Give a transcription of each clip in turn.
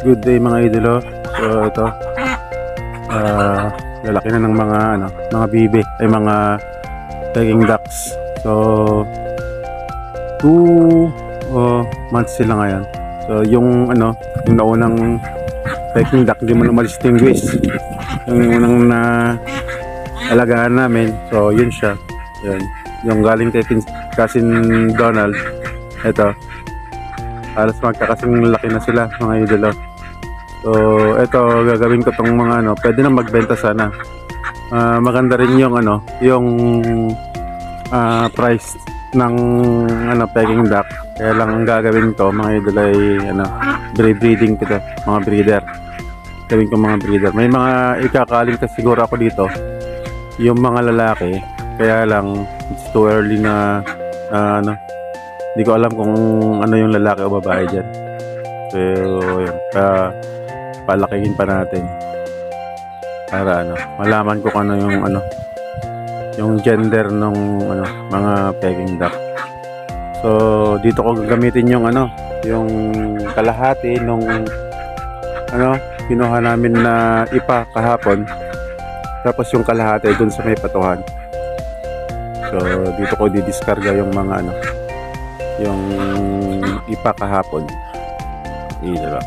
Good day mga idolo. So ito, lalaki na ng mga mga bibe ay mga peking ducks. So 2 months sila ngayon. So yung yung naunang peking duck hindi mo na ma-distinguish. Yung unang na alagaan namin, so yun siya. Yun. Yung galing kay Cousin Donald. Ito. Halos magkakasing laki na sila mga idolo. So ito gagawin ko tong mga pwede na magbenta sana. Maganda rin yung yung price ng peking duck. Kaya lang ang gagawin ko mga idol ay breeding ko mga breeder. Gawin ko mga breeder. May mga ikakaling kasi siguro ako dito yung mga lalaki. Kaya lang it's too early na hindi ko alam kung ano yung lalaki o babae dyan. So yun, palakihin pa natin para malaman ko kung ano yung gender ng mga peking duck. So dito ko gagamitin yung yung kalahati nung kinuha namin na ipa kahapon, tapos yung kalahati dun sa may patuhan. So dito ko didiskarga yung mga yung ipa kahapon. Diba?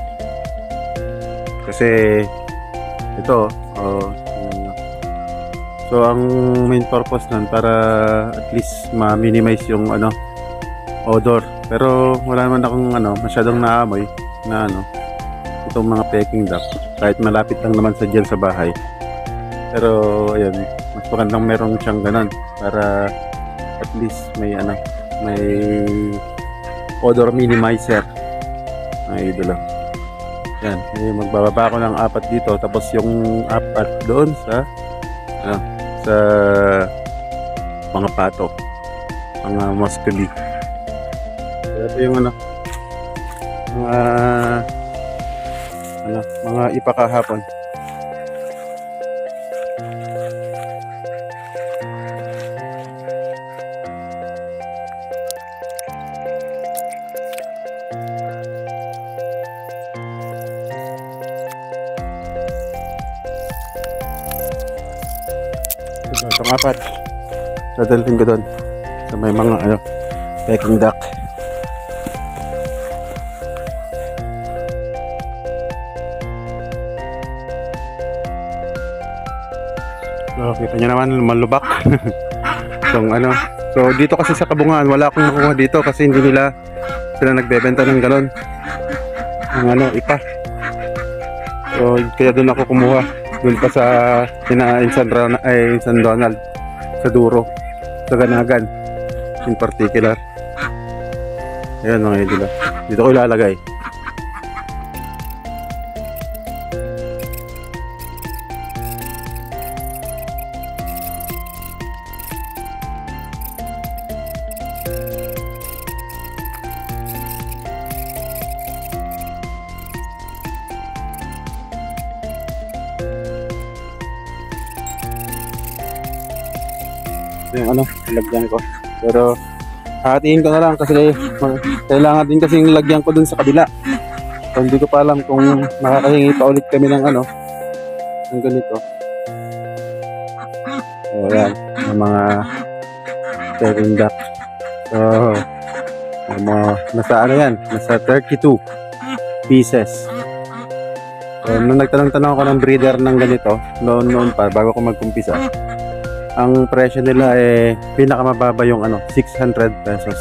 Kasi ito so ang main purpose nun para at least ma-minimize yung odor, pero wala naman akong masyadong naamoy na itong mga peking duck, kahit malapit lang naman sa dyan sa bahay. Pero ayun, mas magandang meron siyang ganon para at least may may odor minimizer na idolo. Yan, magbababa ako ng 4 dito, tapos yung 4 doon sa sa mga pato, mga muscovy. Ito yung mga ipakahapon. Itong 4 dadalhin ko doon sa may mga peking duck. So kita nyo naman malubak. So dito kasi sa Kabungan wala akong nakuha dito kasi hindi sila nagbebenta ng galon ng ipa. So kaya doon ako kumuha, doon pa sa San Donald, sa Duro, sa Ganagan in particular. Ayan mga idolo, dito ko ilalagay. Yung lagyan ko, pero hatiin ko na lang kasi kailangan din kasi lagyan ko dun sa kabila. So hindi ko pa alam kung makakahingi pa ulit kami ng ng ganito. So yan, ng mga peking duck. So nasa yan, nasa 32 pieces. So nung nagtanong-tanong ako ng breeder ng ganito noon pa bago ko magkumpisa, ang presyo nila pinakamababa yung 600 pesos.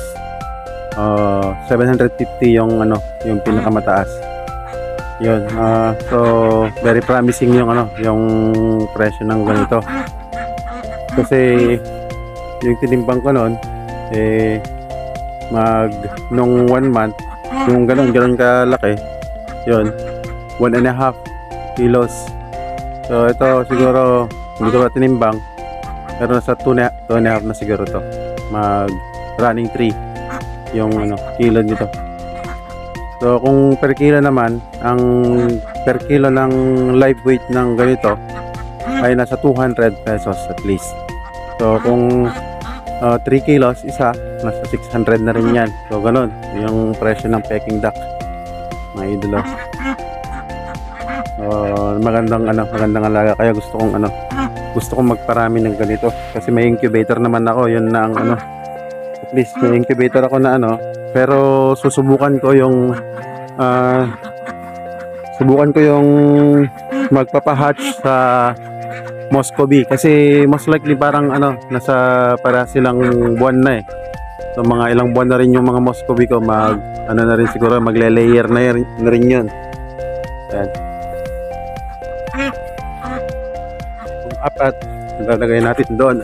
750 yung yung pinakamataas. Yun. So very promising yung yung presyo ng ganito. Kasi yung tinimbang ko noon nung 1 month yung ganun kalaki. Yun. 1.5 kilos. So ito siguro hindi ko pa tinimbang, pero nasa 2.5 na siguro to. Running 3 yung kilo nito. So kung per kilo naman, ang per kilo ng live weight ng ganito ay nasa 200 pesos at least. So kung 3 kilos isa, nasa 600 na rin yan. So ganun yung presyo ng peking duck mga idolo. Magandang alaga, kaya gusto kong magparami ng ganito kasi may incubator naman ako. Yun na ang at least may incubator ako na pero susubukan ko yung magpapahatch sa Muscovy kasi most likely parang nasa para silang buwan na eh. So mga ilang buwan na rin yung mga Muscovy ko, na rin siguro, magle-layer na rin yun. Ayan. Yung apat lalagay natin doon,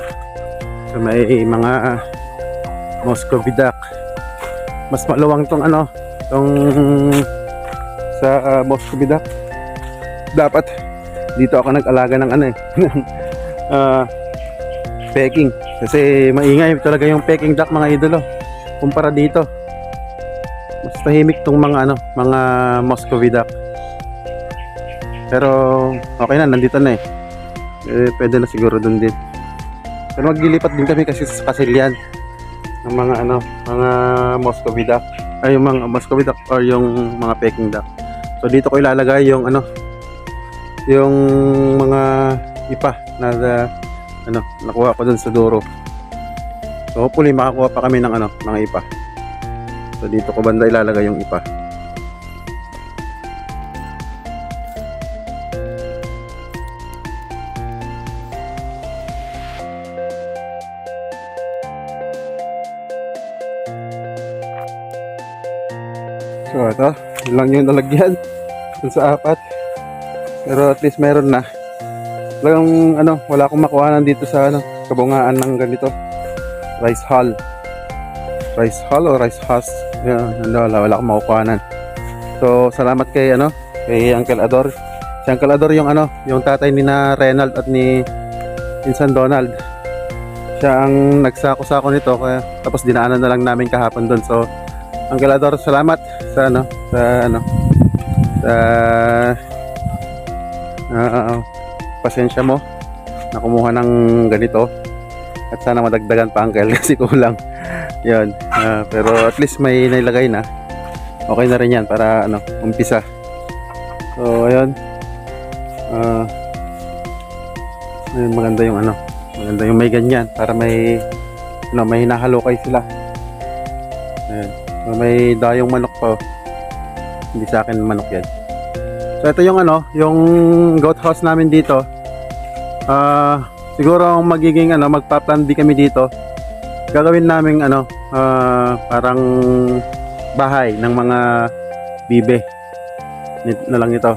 so may mga Muscovy duck. Mas maluwang tong sa Muscovy duck. Dapat dito ako nag-alaga ng peking kasi maingay talaga yung peking duck, mga idolo, kumpara dito. Mas tahimik tong mga Muscovy duck. Pero okay na, nandito na pwede na siguro dun din. Pero maglilipat din kami kasi sa Kasilyan ng mga Muscovy duck, ay yung mga Muscovy duck or yung mga peking duck. So dito ko ilalagay yung yung mga ipa na nakuha ko dun sa Duro. So hopefully makakuha pa kami ng mga ipa. So dito ko banda ilalagay yung ipa. So ito, yun lang yung nalagyan dun sa apat. Pero at least meron na. Wala akong makuhanan dito sa kabungaan ng ganito. Rice hull o rice husk. Wala akong makukuhanan. So salamat kay Uncle Ador. Si Uncle Ador yung tatay ni na Renald at ni Insan Donald. Siya ang nagsako-sako nito, kaya tapos dinaanan na lang namin kahapon doon. So Uncle Ador, salamat sa pasensya mo na kumuha ng ganito, at sana madagdagan pa, Uncle, kasi kulang yun. Pero at least may nailagay na, okay na rin yan para umpisa. So ayun, ayun, maganda yung may ganyan para may hinahalukay sila. Ayun. So, may dayong manok pa. Hindi sa akin manok yan. So ito yung yung goat house namin dito. Siguro magiging magpa-plan B kami dito. Gagawin namin parang bahay ng mga bibe na lang ito.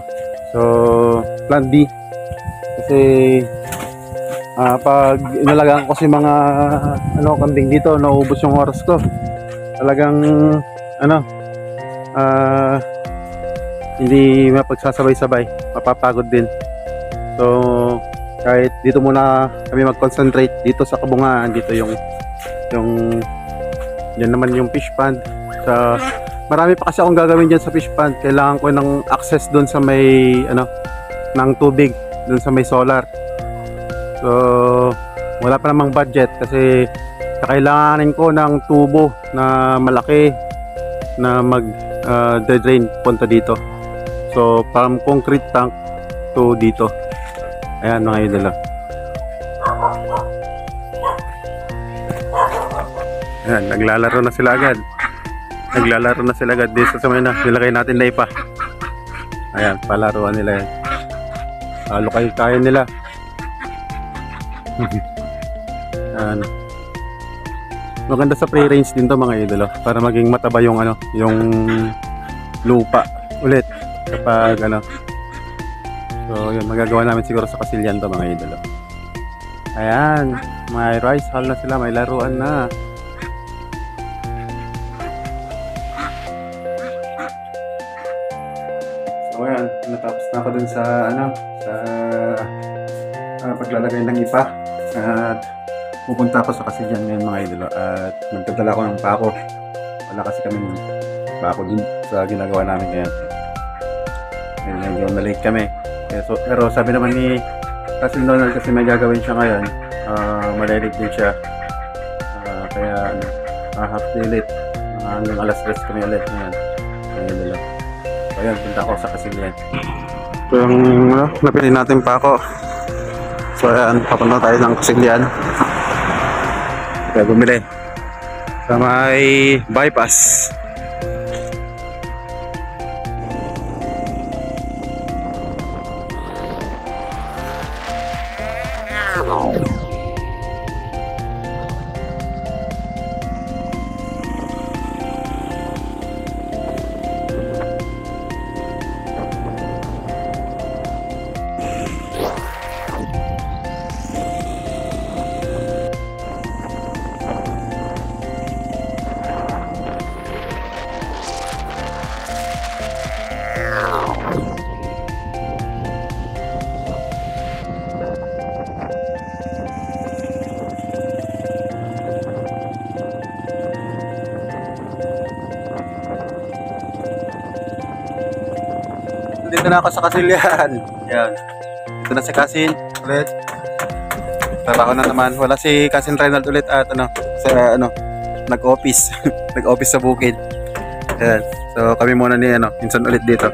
So plan B kasi pag inalagaan ko si mga kambing dito, naubos yung oras ko. Talagang hindi mapagsasabay-sabay, mapapagod din. So kahit dito muna kami mag-concentrate dito sa kabungaan. Dito yung yan naman yung fish pond. So marami pa kasi akong gagawin dyan sa fish pond. Kailangan ko ng access doon sa may ng tubig, doon sa may solar. So wala pa namang budget kasi kailanganin ko ng tubo na malaki na drain punta dito. So from concrete tank to dito. Ayan mga idol. Ayan, naglalaro na sila agad. Dito sa may nilagay natin na ipa. Ayan, palaruan nila yan. Lukay-kayan nila. Ayan. Maganda sa free range din to mga idolo, para maging mataba yung yung lupa ulit kapag so yun, magagawa namin siguro sa Kasilyan to mga idolo. Ayan, may rice hall na sila, may laruan na. So ayan, natapos na ako dun sa paglalagay ng ipa, at pupunta ako sa Kasilyan ngayon mga idolo, at magdadala ko ng pako. Wala kasi kaming pako din sa ginagawa namin ngayon. Medyo na-late kami. Pero sabi naman ni Cousin Donald, kasi may gagawin siya ngayon, malilate din siya. Kaya half day late. Hanggang alas 3 kami ulit ngayon. So ayun, punta ako sa Kasilyan. Ito yung napili natin pa ako. So ayan, papunta tayo ng Kasiglian. Kaya bumili sa may bypass. Dito na ako sa Kasilyan. Yan. Dito na si Kasin ulit. Trabaho na naman. Wala si Kasin Reynald ulit at sa nag-office. Nag-office sa bukid. Yan. So kami muna ni minsan ulit dito.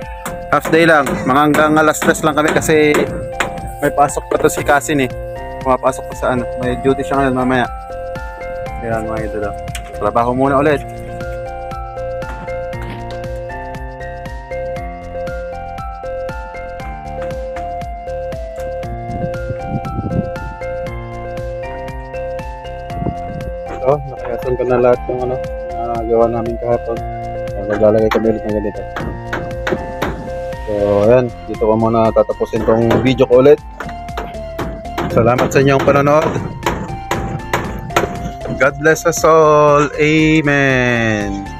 Half day lang. Mga hanggang alas 3 lang kami kasi may pasok pa to si Kasin eh. Pumapasok pa sa may duty siya ngayon mamaya. Yan mga idol. Trabaho muna ulit. Nakayasan ko na lahat yung gawa namin kahapon. Maglalagay kami ulit ng ganito. So ayan, dito ko muna tatapusin tong video ko ulit. Salamat sa inyong panonood. God bless us all. Amen.